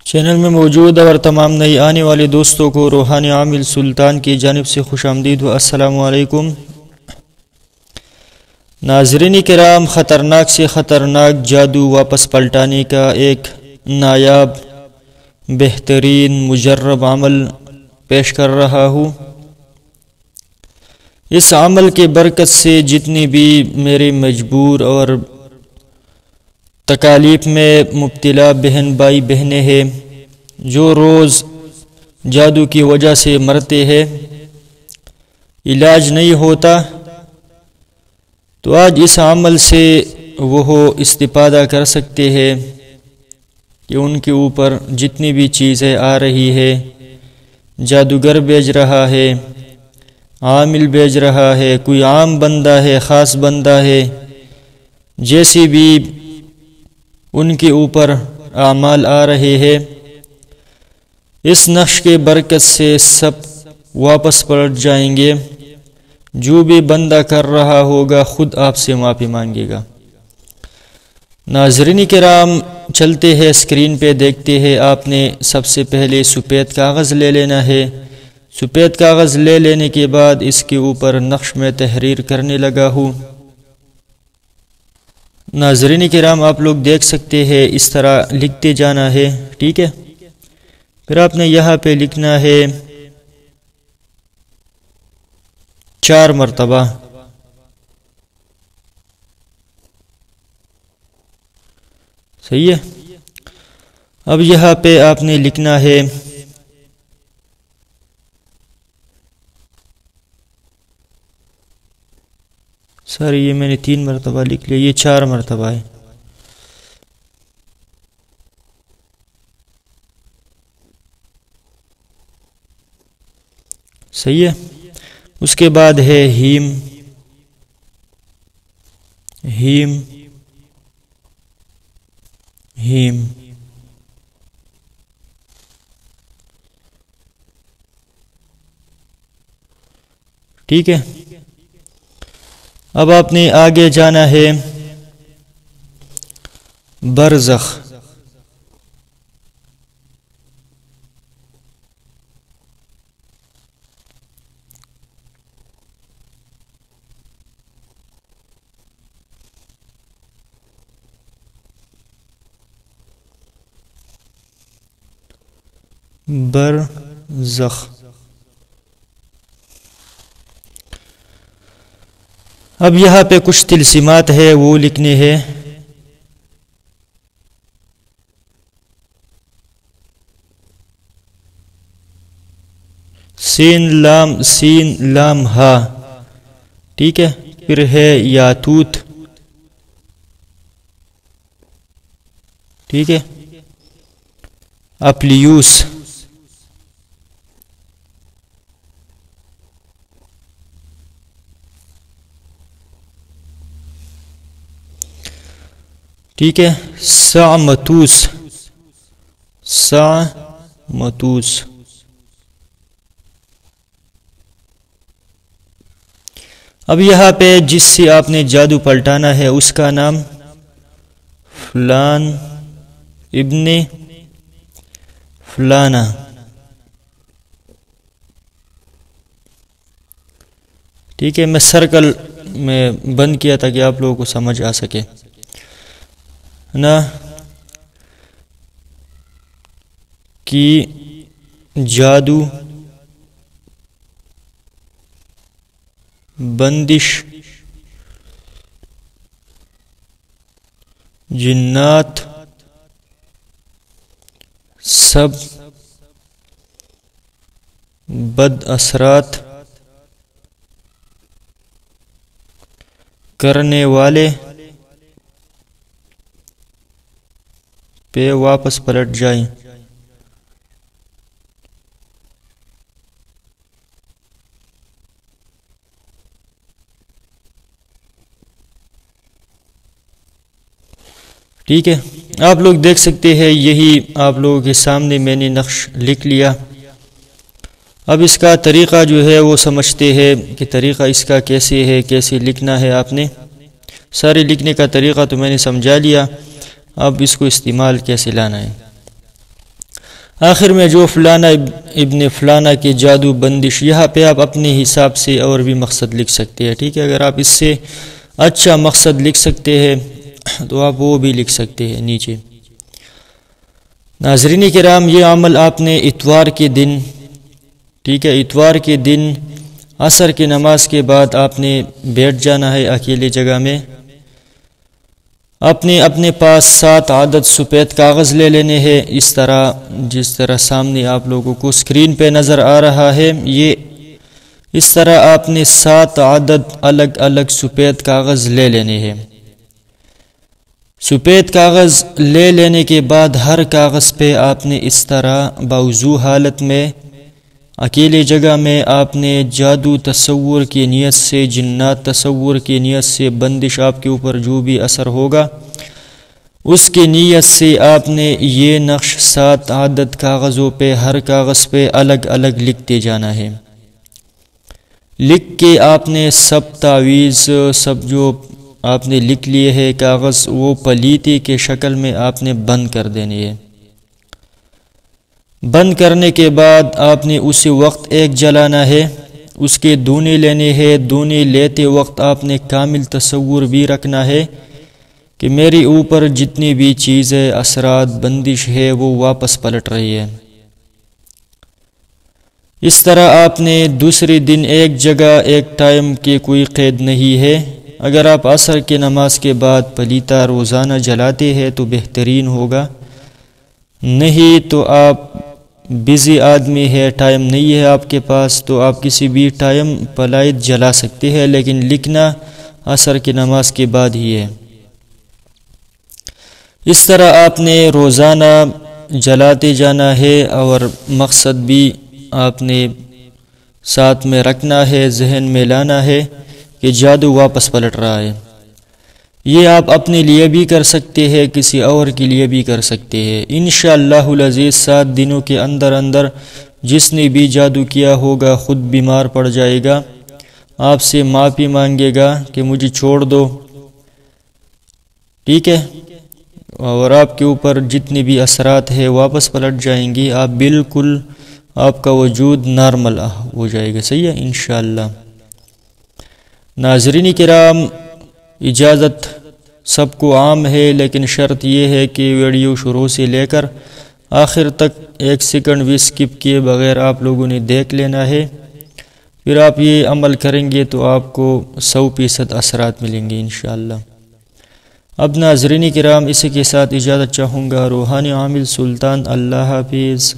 Channel میں موجود اور تمام نئی آنے والے دوستوں کو روحانی عامل سلطان کی جانب سے خوش آمدید و السلام علیکم۔ ناظرین کرام، خطرناک سے خطرناک جادو واپس پلٹانے کا ایک نایاب بہترین مجرب عمل پیش کر رہا ہوں۔ اس عمل کے برکت سے جتنی بھی میرے مجبور اور تکالیف میں مبتلا بہن بھائی بہنیں ہیں جو روز جادو کی وجہ سے مرتے ہیں، علاج نہیں ہوتا، تو آج اس عمل سے وہ استفادہ کر سکتے ہیں کہ ان کے اوپر جتنی بھی چیزیں آ رہی ہے، جادوگر بھیج رہا ہے، عامل بھیج رہا ہے، کوئی عام بندہ ہے، خاص بندہ ہے، جیسی بھی ان کے اوپر اعمال آ رہے ہیں، اس نقش کے برکت سے سب واپس پلٹ جائیں گے۔ جو بھی بندہ کر رہا ہوگا خود آپ سے معافی مانگے گا۔ ناظرین کرام، چلتے ہیں اسکرین پہ دیکھتے ہیں۔ آپ نے سب سے پہلے سفید کاغذ لے لینا ہے۔ سفید کاغذ لے لینے کے بعد اس کے اوپر نقش میں تحریر کرنے لگا ہوں۔ ناظرین کرام، آپ لوگ دیکھ سکتے ہیں، اس طرح لکھتے جانا ہے، ٹھیک ہے۔ پھر آپ نے یہاں پہ لکھنا ہے 4 مرتبہ، صحیح ہے۔ اب یہاں پہ آپ نے لکھنا ہے یہ میں نے 3 مرتبہ لکھ لیا، یہ 4 مرتبہ ہے۔ صحیح ہے۔ اس کے بعد ہے ہیم، ہیم، ہیم، ٹھیک ہے۔ اب آپ نے آگے جانا ہے برزخ، برزخ۔ اب یہاں پہ کچھ تلسیمات ہے وہ لکھنے ہیں۔ سین لام ہا، ٹھیک ہے۔ پھر ہے یاتوت، ٹھیک ہے۔ اپلیوس، ٹھیک ہے۔ سعمتوس، سعمتوس۔ اب یہاں پہ جس سے آپ نے جادو پلٹانا ہے اس کا نام فلان ابن فلانا، ٹھیک ہے۔ میں سرکل میں بند کیا تاکہ آپ لوگوں کو سمجھ آ سکے نا، کہ جادو، بندش، جنات، سب بد اثرات کرنے والے پہ واپس پلٹ جائیں۔ ٹھیک ہے، آپ لوگ دیکھ سکتے ہیں، یہی آپ لوگوں کے سامنے میں نے نقش لکھ لیا۔ اب اس کا طریقہ جو ہے وہ سمجھتے ہیں کہ طریقہ اس کا کیسے ہے، کیسے لکھنا ہے۔ آپ نے سارے لکھنے کا طریقہ تو میں نے سمجھا لیا، اب اس کو استعمال کیسے لانا ہے۔ آخر میں جو فلانا ابن فلانا کی جادو بندش، یہاں پہ آپ اپنے حساب سے اور بھی مقصد لکھ سکتے ہیں، ٹھیک ہے؟ اگر آپ اس سے اچھا مقصد لکھ سکتے ہیں تو آپ وہ بھی لکھ سکتے ہیں نیچے۔ ناظرین کرام، یہ عمل آپ نے اتوار کے دن، ٹھیک ہے، اتوار کے دن عصر کی نماز کے بعد آپ نے بیٹھ جانا ہے اکیلے جگہ میں۔ اپنے پاس 7 عدد سفید کاغذ لے لینے ہیں، اس طرح جس طرح سامنے آپ لوگوں کو اسکرین پہ نظر آ رہا ہے، یہ اس طرح آپ نے 7 عدد الگ الگ سفید کاغذ لے لینے ہیں۔ سفید کاغذ لے لینے کے بعد ہر کاغذ پہ آپ نے اس طرح باوضو حالت میں اکیلے جگہ میں آپ نے جادو تصور کی نیت سے، جنات تصور کی نیت سے، بندش آپ کے اوپر جو بھی اثر ہوگا اس کی نیت سے آپ نے یہ نقش 7 عدد کاغذوں پہ، ہر کاغذ پہ الگ الگ لکھتے جانا ہے۔ لکھ کے آپ نے سب تعویذ، سب جو آپ نے لکھ لیے ہیں کاغذ، وہ پلیتی کے شکل میں آپ نے بند کر دینے ہیں۔ بند کرنے کے بعد آپ نے اسی وقت ایک جلانا ہے، اس کے دونے لینے ہیں۔ دونے لیتے وقت آپ نے کامل تصور بھی رکھنا ہے کہ میری اوپر جتنی بھی چیزیں، اثرات، بندش ہے، وہ واپس پلٹ رہی ہے۔ اس طرح آپ نے دوسری دن ایک جگہ، ایک ٹائم کی کوئی قید نہیں ہے۔ اگر آپ عصر کی نماز کے بعد پلیتا روزانہ جلاتے ہیں تو بہترین ہوگا، نہیں تو آپ بزی آدمی ہے، ٹائم نہیں ہے آپ کے پاس، تو آپ کسی بھی ٹائم پلائٹ جلا سکتے ہیں، لیکن لکھنا عصر کی نماز کے بعد ہی ہے۔ اس طرح آپ نے روزانہ جلاتے جانا ہے، اور مقصد بھی آپ نے ساتھ میں رکھنا ہے، ذہن میں لانا ہے کہ جادو واپس پلٹ رہا ہے۔ یہ آپ اپنے لیے بھی کر سکتے ہیں، کسی اور کے لیے بھی کر سکتے ہیں۔ انشاءاللہ العزیز 7 دنوں کے اندر جس نے بھی جادو کیا ہوگا خود بیمار پڑ جائے گا، آپ سے معافی مانگے گا کہ مجھے چھوڑ دو، ٹھیک ہے؟ اور آپ کے اوپر جتنی بھی اثرات ہیں واپس پلٹ جائیں گی، آپ بالکل، آپ کا وجود نارمل ہو جائے گا، صحیح ہے انشاءاللہ۔ ناظرین کرام، اجازت سب کو عام ہے، لیکن شرط یہ ہے کہ ویڈیو شروع سے لے کر آخر تک 1 سیکنڈ بھی سکپ کیے بغیر آپ لوگوں نے دیکھ لینا ہے، پھر آپ یہ عمل کریں گے تو آپ کو 100% اثرات ملیں گے انشاءاللہ۔ اب ناظرین کرام، اسی کے ساتھ اجازت چاہوں گا۔ روحانی عامل سلطان، اللہ حافظ۔